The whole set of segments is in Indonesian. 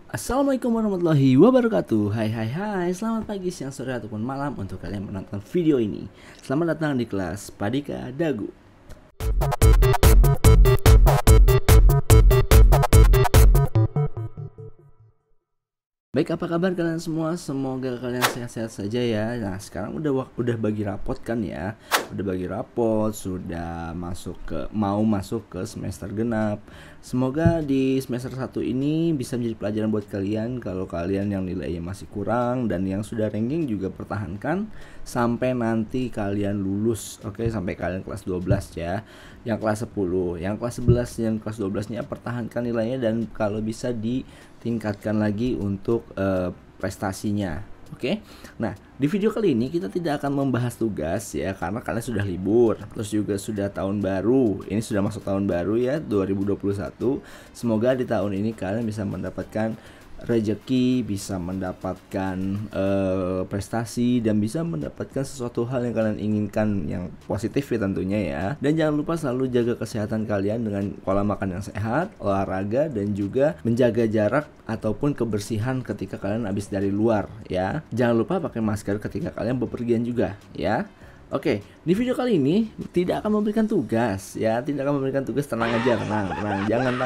Assalamualaikum warahmatullahi wabarakatuh. Hai, selamat pagi, siang, sore, ataupun malam untuk kalian menonton video ini. Selamat datang di kelas Padika Dagu. Baik, apa kabar kalian semua? Semoga kalian sehat-sehat saja ya. Nah, sekarang udah bagi rapot kan ya. Udah bagi rapot, sudah mau masuk ke semester genap. Semoga di semester 1 ini bisa menjadi pelajaran buat kalian. Kalau kalian yang nilainya masih kurang dan yang sudah ranking juga pertahankan sampai nanti kalian lulus. Oke, sampai kalian kelas 12 ya. Yang kelas 10, yang kelas 11, yang kelas 12-nya pertahankan nilainya dan kalau bisa ditingkatkan lagi untuk prestasinya. Oke. Nah, di video kali ini kita tidak akan membahas tugas ya, karena kalian sudah libur, terus juga sudah tahun baru. Ini sudah masuk tahun baru ya, 2021. Semoga di tahun ini kalian bisa mendapatkan rezeki, bisa mendapatkan prestasi, dan bisa mendapatkan sesuatu hal yang kalian inginkan yang positif ya tentunya ya. Dan jangan lupa selalu jaga kesehatan kalian dengan pola makan yang sehat, olahraga, dan juga menjaga jarak ataupun kebersihan ketika kalian habis dari luar ya. Jangan lupa pakai masker ketika kalian bepergian juga ya. Oke, di video kali ini tidak akan memberikan tugas ya, tidak akan memberikan tugas. Tenang aja, tenang, jangan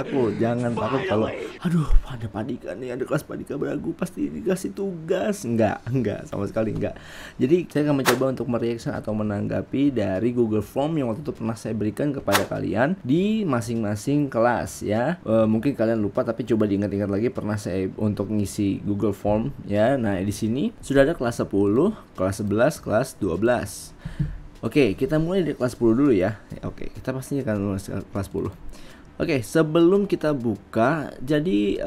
takut kalau aduh ada Padika nih, ada kelas Padika beragu pasti dikasih tugas. Enggak, sama sekali enggak. Jadi saya akan mencoba untuk mereaction atau menanggapi dari Google Form yang waktu itu pernah saya berikan kepada kalian di masing-masing kelas ya. Mungkin kalian lupa, tapi coba diingat-ingat lagi, pernah saya untuk ngisi Google Form ya. Nah, di sini sudah ada kelas 10, kelas 11, kelas 12. Oke, kita mulai dari kelas 10 dulu ya. Oke, kita pastinya akan lulus kelas 10. Oke, sebelum kita buka, jadi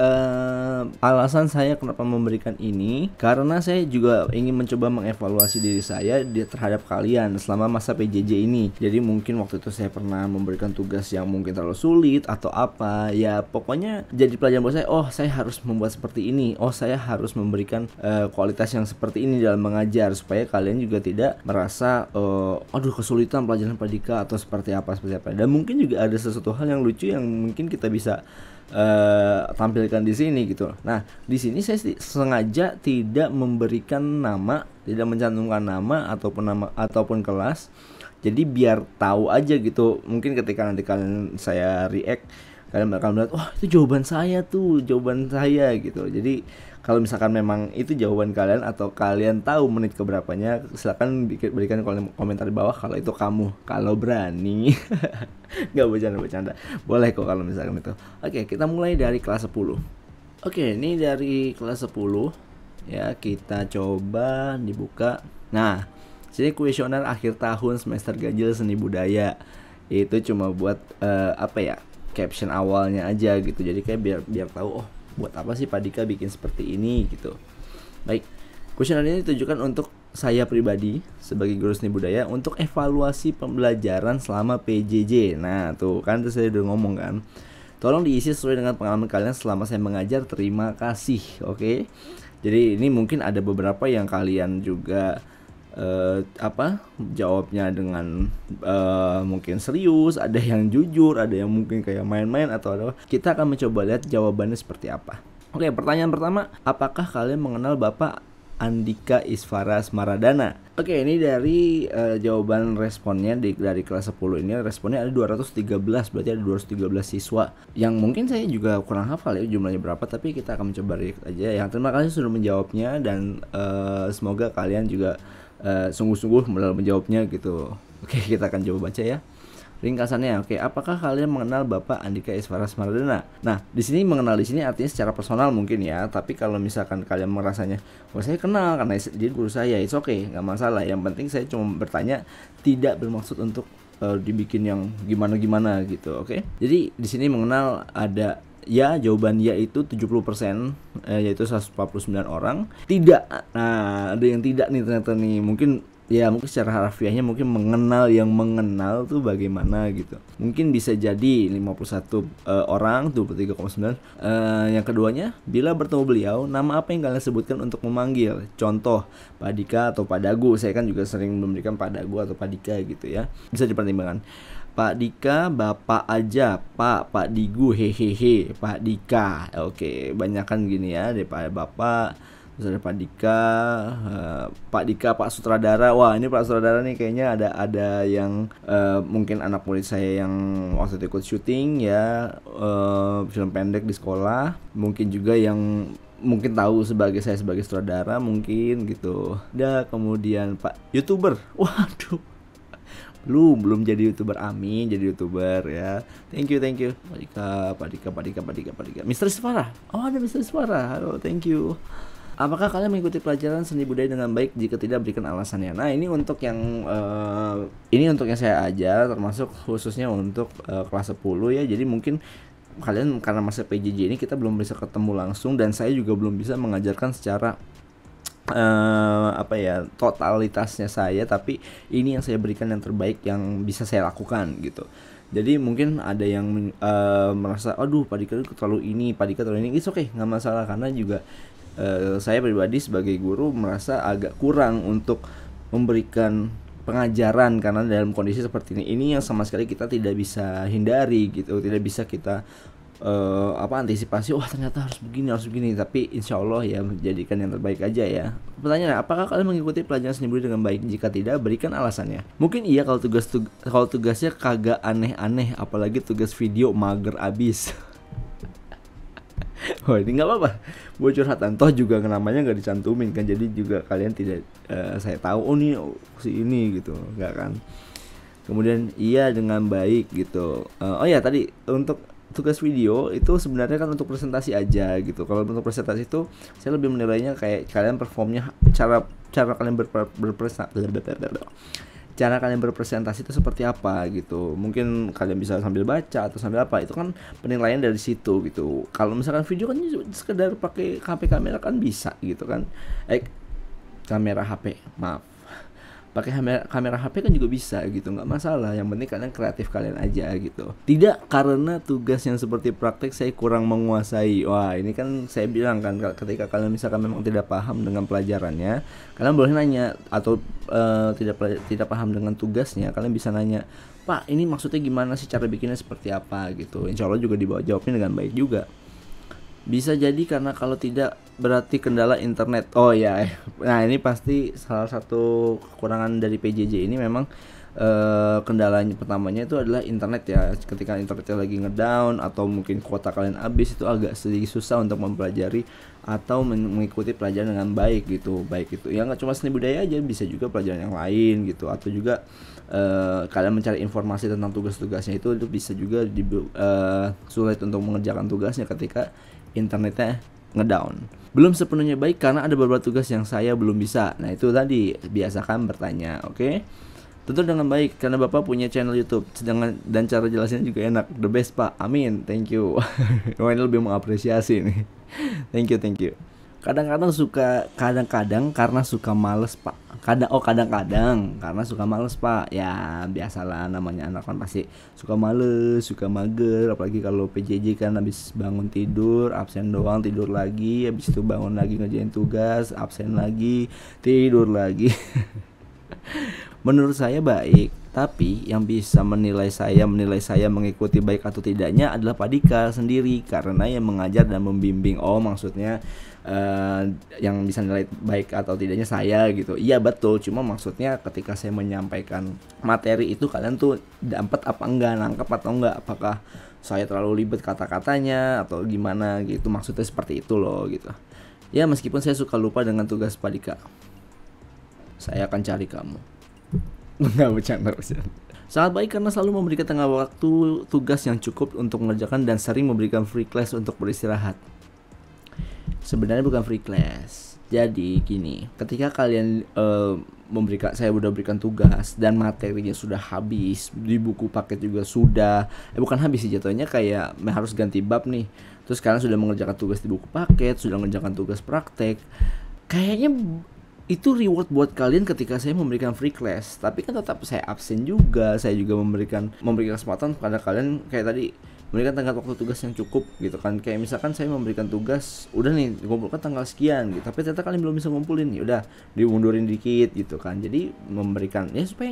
alasan saya kenapa memberikan ini karena saya juga ingin mencoba mengevaluasi diri saya terhadap kalian selama masa PJJ ini. Jadi mungkin waktu itu saya pernah memberikan tugas yang mungkin terlalu sulit atau apa ya, pokoknya jadi pelajaran buat saya. Oh, saya harus membuat seperti ini. Oh, saya harus memberikan kualitas yang seperti ini dalam mengajar supaya kalian juga tidak merasa aduh kesulitan pelajaran Padika atau seperti apa. Dan mungkin juga ada sesuatu hal yang lucu yang mungkin kita bisa tampilkan di sini gitu. Nah, di sini saya sengaja tidak memberikan nama, tidak mencantumkan nama ataupun kelas. Jadi biar tahu aja gitu. Mungkin ketika nanti saya react, kalian bakal melihat, wah itu jawaban saya gitu. Jadi kalau misalkan memang itu jawaban kalian atau kalian tahu menit keberapanya, silakan berikan komentar di bawah kalau itu kamu, kalau berani. Nggak bercanda, boleh kok kalau misalkan itu. Oke, kita mulai dari kelas 10. Oke, ini dari kelas 10 ya, kita coba dibuka. Nah, sini kuesioner akhir tahun semester ganjil seni budaya. Itu cuma buat caption awalnya aja gitu. Jadi kayak biar tahu, oh buat apa sih Padika bikin seperti ini gitu. Baik, kuesioner ini ditujukan untuk saya pribadi sebagai guru seni budaya untuk evaluasi pembelajaran selama PJJ. Nah tuh kan saya udah ngomong kan, tolong diisi sesuai dengan pengalaman kalian selama saya mengajar. Terima kasih. Oke, jadi ini mungkin ada beberapa yang kalian juga jawabnya dengan mungkin serius, ada yang jujur, ada yang mungkin kayak main-main atau apa. Kita akan mencoba lihat jawabannya seperti apa. Oke, pertanyaan pertama, apakah kalian mengenal Bapak Andika Isvara Smaradana? Oke, ini dari jawaban responnya dari kelas 10 ini, responnya ada 213, berarti ada 213 siswa. Yang mungkin saya juga kurang hafal ya jumlahnya berapa, tapi kita akan mencoba react aja ya. Terima kasih sudah menjawabnya dan semoga kalian juga sungguh-sungguh dalam menjawabnya gitu. Oke, kita akan coba baca ya ringkasannya. Oke, apakah kalian mengenal Bapak Andika Isvara Smaradana? Nah, di sini mengenal di sini artinya secara personal mungkin ya. Tapi kalau misalkan kalian merasanya, oh saya kenal karena dia guru saya, it's okay, nggak masalah. Yang penting saya cuma bertanya, tidak bermaksud untuk dibikin yang gimana-gimana gitu. Oke. Jadi di sini mengenal ada ya, jawaban ya itu 70%, yaitu 149 orang. Tidak, nah ada yang tidak nih ternyata nih. Mungkin secara harfiahnya mungkin mengenal, yang mengenal tuh bagaimana gitu. Mungkin bisa jadi 51 orang, 23,9. Yang keduanya, bila bertemu beliau, nama apa yang kalian sebutkan untuk memanggil? Contoh, Padika atau Padagu. Saya kan juga sering memberikan Padagu atau Padika gitu ya. Bisa dipertimbangkan. Pak Dika, Bapak aja, Pak Digu, hehehe, Pak Dika. Oke, banyakan gini ya daripada Bapak. Terus ada Pak Dika, Pak Dika, Pak Sutradara. Wah, ini Pak Sutradara nih kayaknya ada yang mungkin anak murid saya yang waktu itu ikut syuting ya, film pendek di sekolah. Mungkin juga yang mungkin tahu saya sebagai sutradara mungkin gitu. Kemudian Pak YouTuber. Waduh. Belum jadi YouTuber, amin jadi YouTuber ya. Thank you Pak Dika. Mr. Suara. Oh, ada Mr. Suara. Halo, thank you. Apakah kalian mengikuti pelajaran seni budaya dengan baik? Jika tidak, berikan alasannya. Nah, ini untuk yang saya ajar, termasuk khususnya untuk kelas 10 ya. Jadi mungkin kalian karena masa PJJ ini kita belum bisa ketemu langsung, dan saya juga belum bisa mengajarkan secara totalitasnya saya, tapi ini yang saya berikan yang terbaik yang bisa saya lakukan gitu. Jadi mungkin ada yang merasa aduh Pak Dika terlalu ini, it's okay, nggak masalah, karena juga saya pribadi sebagai guru merasa agak kurang untuk memberikan pengajaran karena dalam kondisi seperti ini yang sama sekali kita tidak bisa hindari gitu, tidak bisa kita antisipasi. Wah, ternyata harus begini, tapi insya Allah ya menjadikan yang terbaik aja ya. Pertanyaan, apakah kalian mengikuti pelajaran seni budaya dengan baik? Jika tidak, berikan alasannya. Mungkin iya kalau tugasnya kagak aneh-aneh, apalagi tugas video mager abis. Oh, ini nggak apa-apa, bocor curhatan, toh juga namanya nggak dicantumin kan, jadi juga kalian tidak saya tahu si ini gitu, nggak kan. Kemudian iya dengan baik gitu. Tadi untuk tugas video itu sebenarnya kan untuk presentasi aja gitu. Kalau untuk presentasi itu saya lebih menilainya kayak kalian performnya, cara kalian cara kalian berpresentasi itu seperti apa gitu. Mungkin kalian bisa sambil baca atau sambil apa, itu kan penilaian dari situ gitu. Kalau misalkan video kan sekedar pakai HP kamera kan bisa gitu kan. Kamera HP, maaf. Pakai kamera HP kan juga bisa gitu, nggak masalah. Yang penting kalian kreatif kalian aja gitu. Tidak karena tugas yang seperti praktek saya kurang menguasai. Wah, ini kan saya bilang kan, ketika kalian misalkan memang tidak paham dengan pelajarannya, kalian boleh nanya. Atau tidak paham dengan tugasnya, kalian bisa nanya, Pak, ini maksudnya gimana sih, cara bikinnya seperti apa gitu. Insya Allah juga jawabnya dengan baik juga. Bisa jadi karena kalau tidak berarti kendala internet. Oh ya, nah ini pasti salah satu kekurangan dari PJJ ini memang kendalanya pertamanya itu adalah internet ya. Ketika internetnya lagi ngedown atau mungkin kuota kalian habis, itu agak sedikit susah untuk mempelajari atau mengikuti pelajaran dengan baik gitu. Baik itu ya nggak cuma seni budaya aja, bisa juga pelajaran yang lain gitu, atau juga kalian mencari informasi tentang tugas-tugasnya itu bisa juga sulit untuk mengerjakan tugasnya ketika internetnya ngedown. Belum sepenuhnya baik karena ada beberapa tugas yang saya belum bisa. Nah, itu tadi, biasakan bertanya, oke? Tentu dengan baik karena Bapak punya channel YouTube, dan cara jelasinnya juga enak. The best, Pak. Amin. Thank you. Ini lebih mengapresiasi nih. Thank you. Kadang-kadang karena suka males, Pak. Kadang-kadang karena suka males, Pak. Ya, biasalah, namanya anak kan pasti suka males, suka mager. Apalagi kalau PJJ kan habis bangun tidur, absen doang, tidur lagi. Habis itu bangun lagi ngerjain tugas, absen lagi, tidur lagi. Menurut saya baik, tapi yang bisa menilai saya mengikuti baik atau tidaknya adalah Pak Dika sendiri, karena yang mengajar dan membimbing. Oh, maksudnya yang bisa nilai baik atau tidaknya saya gitu. Iya betul, cuma maksudnya ketika saya menyampaikan materi itu, kalian tuh dapat apa enggak, nangkep atau enggak, apakah saya terlalu ribet kata-katanya atau gimana gitu. Maksudnya seperti itu loh gitu. Ya, meskipun saya suka lupa dengan tugas Pak Dika, saya akan cari kamu. Nggak, bercanda. Sangat baik karena selalu memberikan tengah waktu tugas yang cukup untuk mengerjakan dan sering memberikan free class untuk beristirahat. Sebenarnya bukan free class. Jadi gini, ketika kalian saya udah berikan tugas dan materinya sudah habis, di buku paket juga sudah, bukan habis sih jatuhnya, kayak harus ganti bab nih. Terus kalian sudah mengerjakan tugas di buku paket, sudah mengerjakan tugas praktek. Kayaknya itu reward buat kalian ketika saya memberikan free class. Tapi kan tetap saya absen juga. Saya juga memberikan kesempatan kepada kalian kayak tadi, memberikan tenggat waktu tugas yang cukup gitu kan. Kayak misalkan saya memberikan tugas udah nih dikumpulkan tanggal sekian gitu, tapi ternyata kalian belum bisa ngumpulin, ya udah diundurin dikit gitu kan. Jadi memberikan ya supaya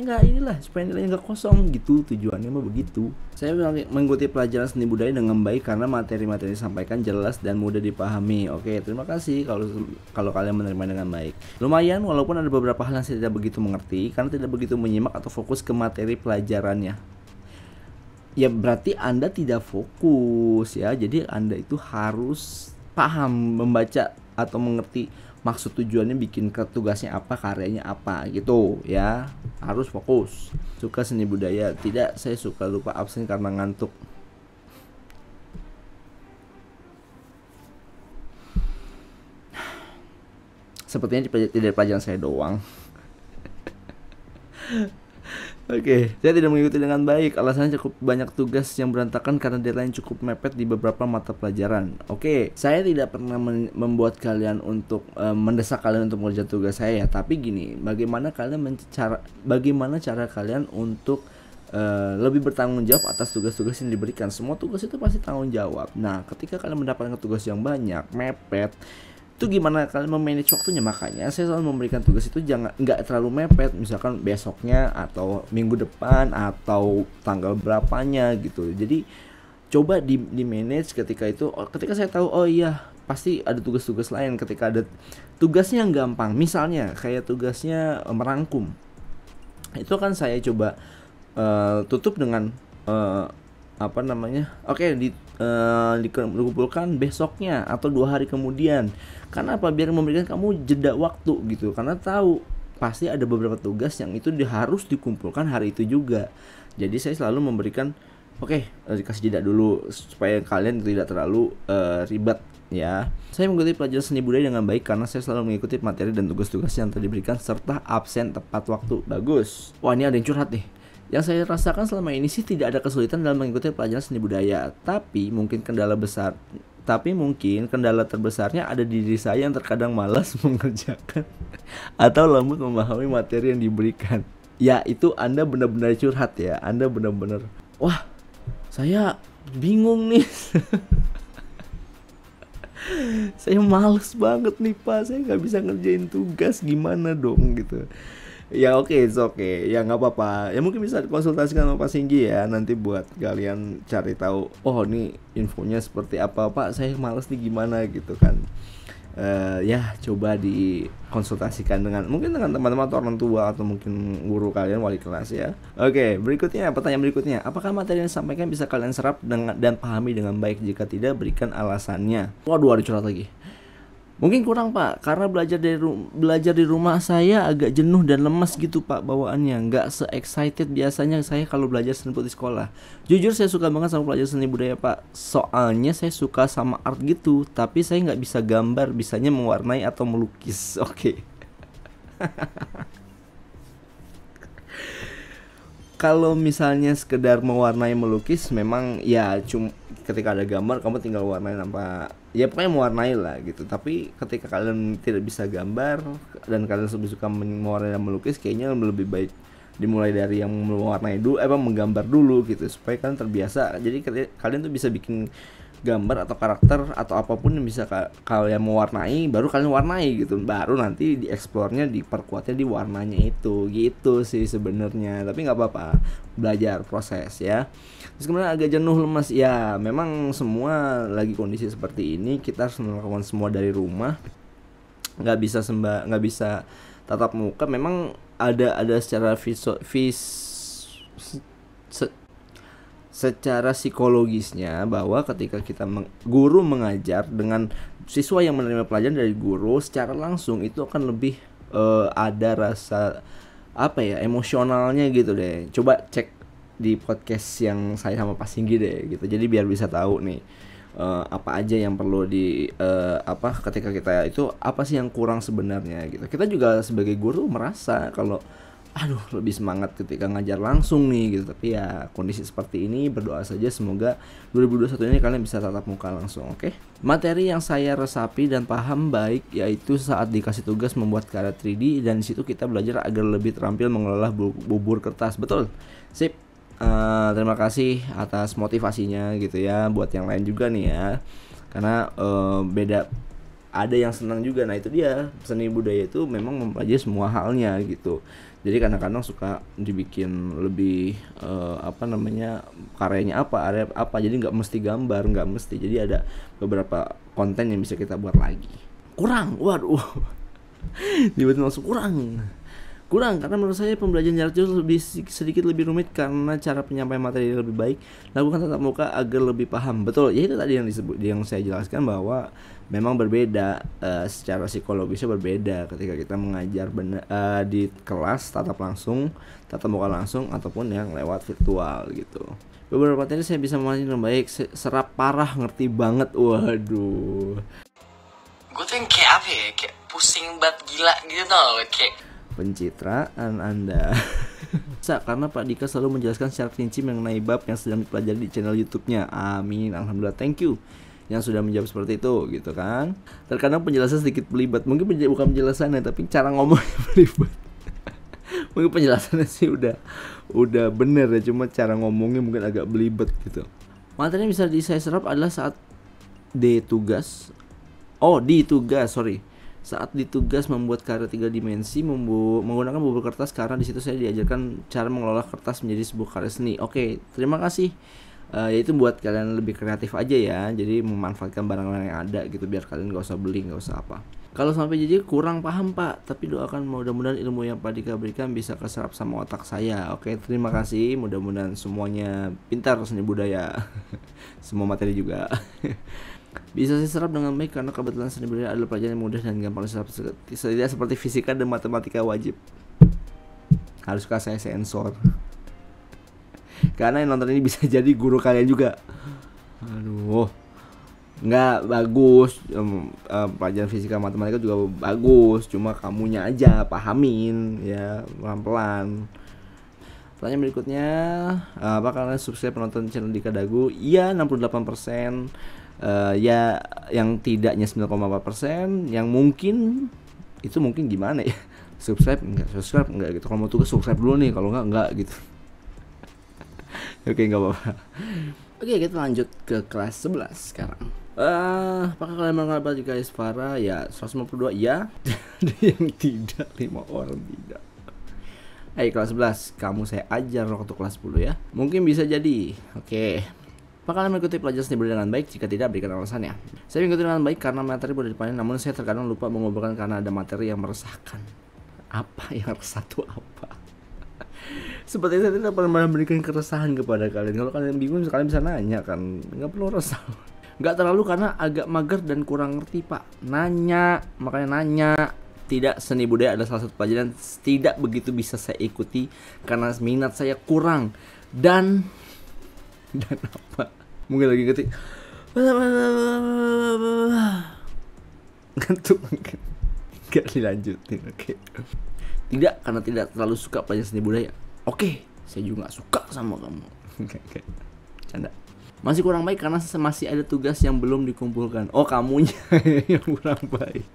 supaya nilainya nggak kosong gitu, tujuannya mah begitu. Saya mengikuti pelajaran seni budaya dengan baik karena materi-materi disampaikan jelas dan mudah dipahami. Oke, terima kasih kalau kalian menerima dengan baik. Lumayan walaupun ada beberapa hal yang saya tidak begitu mengerti karena tidak begitu menyimak atau fokus ke materi pelajarannya. Ya berarti Anda tidak fokus ya. Jadi Anda itu harus paham, membaca atau mengerti maksud tujuannya bikin ke tugasnya apa, karyanya apa gitu ya. Harus fokus. Suka seni budaya? Tidak, saya suka lupa absen karena ngantuk. Sepertinya tidak pelajaran saya doang. Oke, saya tidak mengikuti dengan baik. Alasannya cukup banyak tugas yang berantakan karena deadline cukup mepet di beberapa mata pelajaran. Oke, saya tidak pernah membuat kalian untuk mendesak kalian untuk mengerjakan tugas saya. Tapi gini, bagaimana cara kalian untuk lebih bertanggung jawab atas tugas-tugas yang diberikan. Semua tugas itu pasti tanggung jawab. Nah, ketika kalian mendapatkan tugas yang banyak, mepet, itu gimana kalian memanage waktunya. Makanya saya selalu memberikan tugas itu nggak terlalu mepet, misalkan besoknya atau minggu depan atau tanggal berapanya gitu. Jadi coba di manage ketika itu. Ketika saya tahu oh iya pasti ada tugas-tugas lain, ketika ada tugasnya yang gampang, misalnya kayak tugasnya merangkum, itu kan saya coba tutup dengan dikumpulkan besoknya atau 2 hari kemudian. Karena apa? Biar memberikan kamu jeda waktu gitu. Karena tahu pasti ada beberapa tugas yang itu harus dikumpulkan hari itu juga. Jadi saya selalu memberikan dikasih jeda dulu supaya kalian tidak terlalu ribet ya. Saya mengikuti pelajaran seni budaya dengan baik karena saya selalu mengikuti materi dan tugas-tugas yang telah diberikan serta absen tepat waktu. Bagus. Wah, ini ada yang curhat nih. Yang saya rasakan selama ini sih tidak ada kesulitan dalam mengikuti pelajaran seni budaya, tapi mungkin kendala terbesarnya ada di diri saya yang terkadang malas mengerjakan atau lambat memahami materi yang diberikan. Ya, itu Anda benar-benar curhat ya. Anda benar-benar, wah, saya bingung nih. Saya males banget nih Pak, saya nggak bisa ngerjain tugas, gimana dong gitu. Ya oke, ya nggak apa-apa. Ya mungkin bisa konsultasikan sama Pak Singgi ya nanti buat kalian cari tahu. Oh ini infonya seperti apa Pak? Saya males nih gimana gitu kan. Ya coba dikonsultasikan dengan teman-teman atau orang tua atau mungkin guru kalian, wali kelas ya. Oke, pertanyaan berikutnya. Apakah materi yang disampaikan bisa kalian serap dan pahami dengan baik? Jika tidak, berikan alasannya. Waduh, ada curhat lagi. Mungkin kurang Pak, karena belajar di rumah saya agak jenuh dan lemas gitu Pak bawaannya. Nggak se-excited biasanya saya kalau belajar seni di sekolah. Jujur saya suka banget sama pelajaran seni budaya Pak. Soalnya saya suka sama art gitu, tapi saya nggak bisa gambar, bisanya mewarnai atau melukis. Oke. Kalau misalnya sekedar mewarnai melukis, memang ya ketika ada gambar kamu tinggal warnain apa, ya pokoknya mewarnai lah gitu. Tapi ketika kalian tidak bisa gambar dan kalian lebih suka mewarnai dan melukis, kayaknya lebih baik dimulai dari yang mewarnai dulu, menggambar dulu gitu, supaya kalian terbiasa. Jadi kalian tuh bisa bikin gambar atau karakter atau apapun yang bisa kalian mewarnai, baru kalian warnai gitu, baru nanti dieksplornya, diperkuatnya di warnanya itu gitu sih sebenarnya. Tapi nggak apa-apa, belajar proses ya. Terus kemudian agak jenuh lemas, ya memang semua lagi kondisi seperti ini, kita harus melakukan semua dari rumah, nggak bisa tatap muka. Memang ada secara psikologisnya bahwa ketika kita guru mengajar dengan siswa yang menerima pelajaran dari guru secara langsung, itu akan lebih ada rasa emosionalnya gitu deh. Coba cek di podcast yang saya sama Pak Singgi deh gitu. Jadi biar bisa tahu nih apa aja yang perlu ketika kita itu apa sih yang kurang sebenarnya gitu. Kita juga sebagai guru merasa kalau lebih semangat ketika ngajar langsung nih gitu. Tapi ya kondisi seperti ini, berdoa saja semoga 2021 ini kalian bisa tatap muka langsung. Oke? Materi yang saya resapi dan paham baik yaitu saat dikasih tugas membuat karya 3D, dan disitu kita belajar agar lebih terampil mengelola bubur kertas. Betul. Sip. Terima kasih atas motivasinya gitu ya, buat yang lain juga nih ya. Karena beda, ada yang senang juga. Nah itu dia, seni budaya itu memang mempelajari semua halnya gitu. Jadi kadang-kadang suka dibikin lebih karyanya apa, area apa. Jadi nggak mesti gambar, nggak mesti. Jadi ada beberapa konten yang bisa kita buat lagi. Kurang, waduh, tiba-tiba langsung kurang karena menurut saya pembelajaran jarak jauh sedikit lebih rumit karena cara penyampaian materi lebih baik. Lakukan tatap muka agar lebih paham. Betul, ya itu tadi yang saya jelaskan bahwa memang berbeda, secara psikologisnya berbeda ketika kita mengajar di kelas tatap muka langsung ataupun yang lewat virtual gitu. Beberapa materi saya bisa memahami dengan baik, serap parah, ngerti banget. Waduh. Gue tuh yang kayak apa ya, kayak pusing banget, gila gitu tau, kayak pencitraan Anda. Karena Pak Dika selalu menjelaskan secara rinci mengenai bab yang sedang dipelajari di channel YouTube-nya. Amin, alhamdulillah, thank you yang sudah menjawab seperti itu gitu kan. Terkadang penjelasan sedikit belibet, mungkin bukan penjelasannya tapi cara ngomongnya belibet. Mungkin penjelasannya sih udah bener ya, cuma cara ngomongnya mungkin agak belibet gitu. Materi yang bisa saya serap adalah saat di tugas, saat ditugas membuat karya 3 dimensi menggunakan bubur kertas, karena di situ saya diajarkan cara mengelola kertas menjadi sebuah karya seni. Oke, terima kasih. Yaitu buat kalian lebih kreatif aja ya. Jadi memanfaatkan barang-barang yang ada gitu, biar kalian gak usah beli, gak usah apa. Kalau sampai jadi kurang paham Pak, tapi doakan mudah-mudahan ilmu yang Pak Dika berikan bisa keserap sama otak saya. Oke, terima kasih. Mudah-mudahan semuanya pintar seni budaya. Semua materi juga. Bisa saya serap dengan baik karena kebetulan seni budaya adalah pelajaran yang mudah dan gampang diserap, tidak seperti fisika dan matematika wajib. Haruskah saya sensor? Karena yang nonton ini bisa jadi guru kalian juga. Aduh, nggak bagus. Pelajaran fisika matematika juga bagus, cuma kamunya aja pahamin ya pelan-pelan. Pertanyaan berikutnya, apa kalian subscribe penonton channel Dika Dagu? Iya, 68%. Ya yang tidaknya 9,4%, yang mungkin itu mungkin gimana ya, subscribe enggak gitu. Kalau mau tugas subscribe dulu nih, kalau enggak gitu. Oke, enggak apa-apa. Oke, kita lanjut ke kelas 11 sekarang. Apakah kalian mengenal Dika Isfara? Ya, 152 ya. Ada yang tidak, 5 orang tidak. Kelas 11, kamu saya ajar waktu kelas 10 ya. Mungkin bisa jadi. Oke. Apakah kalian mengikuti pelajaran seni budaya dengan baik? Jika tidak, berikan alasannya. Saya mengikuti dengan baik karena materi mudah dipahami, namun saya terkadang lupa mengumpulkan karena ada materi yang meresahkan. Apa yang resah itu apa? Seperti saya tidak pernah memberikan keresahan kepada kalian. Kalau kalian bingung, kalian bisa nanya kan. Nggak perlu resah. Nggak terlalu karena agak mager dan kurang ngerti Pak. Makanya nanya. Tidak, seni budaya adalah salah satu pelajaran tidak begitu bisa saya ikuti karena minat saya kurang. Dan apa? Mungkin lagi ketik ngantuk, mungkin gak dilanjutin. Oke. Tidak, karena tidak terlalu suka pelajaran seni budaya. Oke, saya juga gak suka sama kamu. Canda. Masih kurang baik karena masih ada tugas yang belum dikumpulkan. Oh, kamunya yang kurang baik,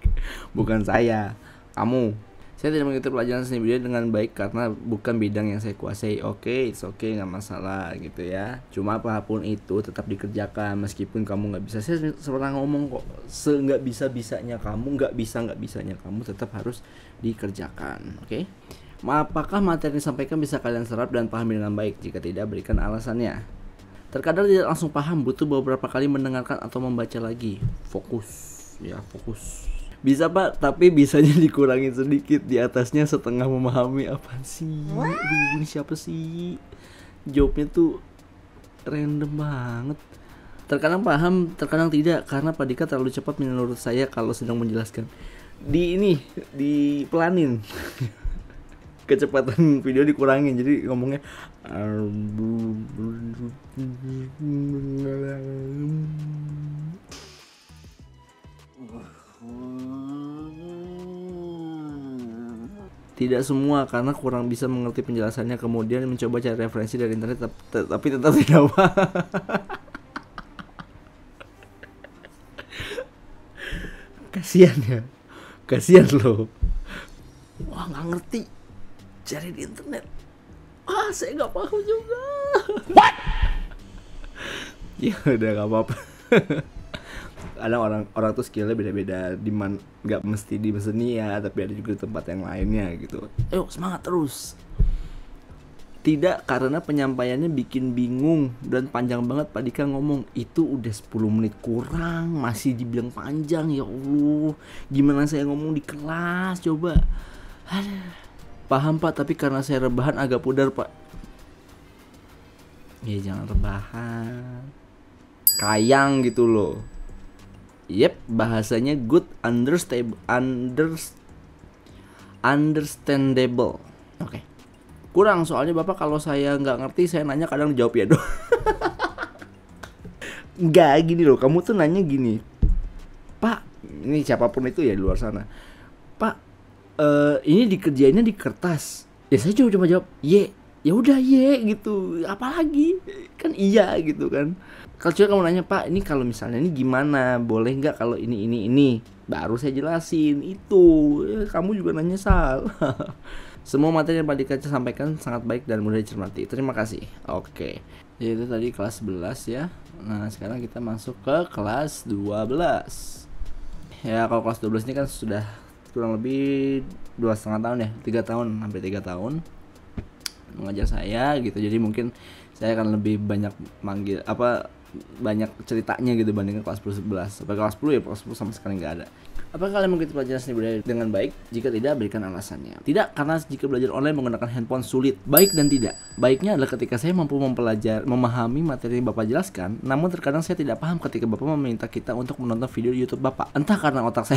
bukan saya, kamu. Saya tidak mengikuti pelajaran seni budaya dengan baik karena bukan bidang yang saya kuasai. Oke, it's okay, nggak masalah gitu ya. Cuma apapun itu tetap dikerjakan meskipun kamu nggak bisa. Saya pernah ngomong kok, nggak bisanya kamu tetap harus dikerjakan. Oke. Apakah materi yang disampaikan bisa kalian serap dan pahami dengan baik? Jika tidak, berikan alasannya. Terkadang tidak langsung paham, butuh beberapa kali mendengarkan atau membaca lagi. Fokus. Bisa Pak, tapi bisanya dikurangin sedikit, di atasnya setengah memahami. Apaan sih? Ini siapa sih? Jawabnya tuh random banget. Terkadang paham, terkadang tidak, karena Pak Dika terlalu cepat menurut saya kalau sedang menjelaskan. Dipelanin. Kecepatan video dikurangin, jadi ngomongnya tidak semua karena kurang bisa mengerti penjelasannya, kemudian mencoba cari referensi dari internet tapi tetap tidak paham. Kasihan loh. Wah, nggak ngerti, cari di internet. Saya nggak paham juga. What? Ya udah nggak apa-apa. Kadang orang tuh skillnya beda-beda, nggak mesti di seni ya, tapi ada juga tempat yang lainnya gitu. Ayo semangat terus. Tidak, karena penyampaiannya bikin bingung dan panjang banget. Pak Dika ngomong itu udah 10 menit kurang masih dibilang panjang. Ya Allah, gimana saya ngomong di kelas coba. Aduh. Paham Pak, tapi karena saya rebahan agak pudar Pak. Ya jangan rebahan, kayang gitu loh. Yep, bahasanya good, understandable. Oke. Kurang soalnya Bapak kalau saya nggak ngerti saya nanya kadang dijawab ya dong. Nggak gini loh, kamu tuh nanya gini, Pak, ini siapapun itu ya di luar sana, Pak, ini dikerjainnya di kertas. Ya saya cuma jawab ye, ya udah ye gitu, apalagi kan iya gitu kan. Kalau kamu nanya Pak, ini kalau misalnya ini gimana, boleh nggak kalau ini, baru saya jelasin itu. Kamu juga nanya salah. Semua materi yang Pak Dika sampaikan sangat baik dan mudah dicermati. Terima kasih. Oke. Jadi itu tadi kelas 11 ya. Nah, sekarang kita masuk ke kelas 12. Ya, kalau kelas 12 ini kan sudah kurang lebih 2,5 tahun ya, 3 tahun, hampir 3 tahun mengajar saya gitu. Jadi mungkin saya akan lebih banyak banyak ceritanya gitu bandingkan kelas 10 11. Sampai kelas 10 ya, kelas 10 sama sekali nggak ada. Apakah kalian mengikuti pelajaran seni budaya dengan baik? Jika tidak, berikan alasannya. Tidak, karena jika belajar online menggunakan handphone sulit. Baik dan tidak. Baiknya adalah ketika saya mampu memahami materi yang Bapak jelaskan, namun terkadang saya tidak paham ketika Bapak meminta kita untuk menonton video di YouTube Bapak. Entah karena otak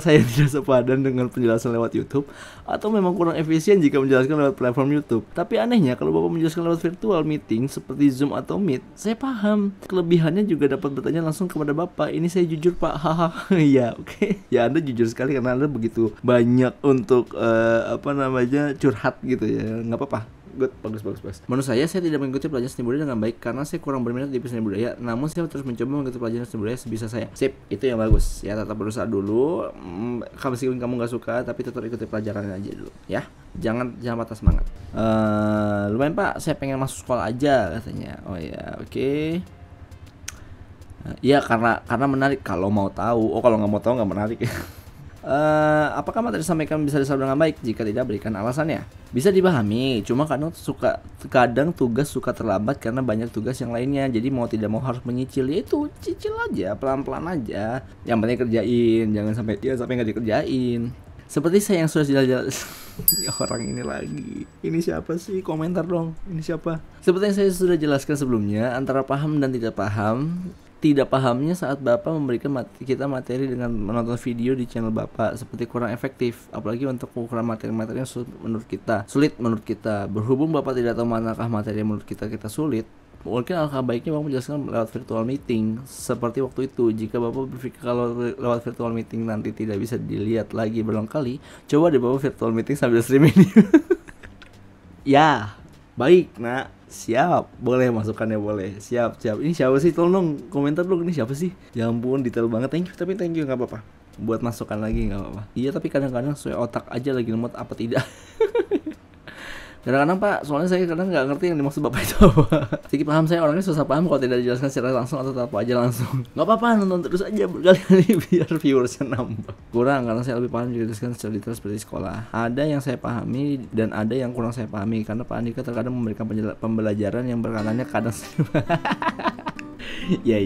saya tidak sepadan dengan penjelasan lewat YouTube, atau memang kurang efisien jika menjelaskan lewat platform YouTube. Tapi anehnya kalau Bapak menjelaskan lewat virtual meeting seperti Zoom atau Meet, saya paham. Kelebihannya juga dapat bertanya langsung kepada Bapak. Ini saya jujur Pak, hahaha. Ya oke. Ya Anda jujur sekali karena Anda begitu banyak untuk curhat gitu ya. Nggak apa-apa. Good, bagus. Menurut saya tidak mengikuti pelajaran seni budaya dengan baik karena saya kurang berminat di seni budaya. Namun saya terus mencoba mengikuti pelajaran seni budaya sebisa saya. Sip, itu yang bagus. Ya tetap berusaha dulu. Meskipun kamu nggak suka, tapi tetap ikuti pelajaran aja dulu. Ya, jangan patah semangat. Lumayan Pak, saya pengen masuk sekolah aja katanya. Oh ya, oke. Iya karena menarik kalau mau tahu. Kalau nggak mau tahu nggak menarik. Apakah materi disampaikan bisa disampaikan dengan baik? Jika tidak, berikan alasannya. Bisa dipahami, cuma kadang tugas suka terlambat karena banyak tugas yang lainnya. Jadi mau tidak mau harus menyicil. Ya itu cicil aja, pelan-pelan aja. Yang penting kerjain, jangan sampai nggak dikerjain. Seperti saya yang sudah jelas. Ya, orang ini lagi. Ini siapa sih? Komentar dong. Ini siapa? Seperti yang saya sudah jelaskan sebelumnya, antara paham dan tidak paham. Tidak pahamnya saat Bapak memberikan kita materi dengan menonton video di channel Bapak seperti kurang efektif, apalagi untuk ukuran materi-materi yang sulit menurut kita. Berhubung Bapak tidak tahu manakah materi yang menurut kita sulit, mungkin alangkah baiknya Bapak menjelaskan lewat virtual meeting seperti waktu itu. Jika Bapak berpikir kalau lewat virtual meeting nanti tidak bisa dilihat lagi berulang kali, coba deh Bapak virtual meeting sambil streaming. Ya, baik nak. Siap, boleh masukannya boleh. Siap. Ini siapa sih? Tolong dong komentar dong, ini siapa sih? Ya ampun, detail banget. Thank you, nggak apa-apa. Buat masukan lagi nggak apa-apa. Iya, tapi kadang-kadang sesuai otak aja lagi lemot apa tidak. Kadang-kadang Pak, soalnya saya kadang nggak ngerti yang dimaksud Bapak itu apa. Sedikit paham, saya orangnya susah paham kalau tidak dijelaskan secara langsung atau apa aja langsung. Nggak apa-apa, nonton terus aja berkali-kali biar viewersnya nambah. Kurang karena saya lebih paham dijelaskan secara detail seperti sekolah. Ada yang saya pahami dan ada yang kurang saya pahami karena Pak Andika terkadang memberikan pembelajaran yang berkanannya kadang. Ya.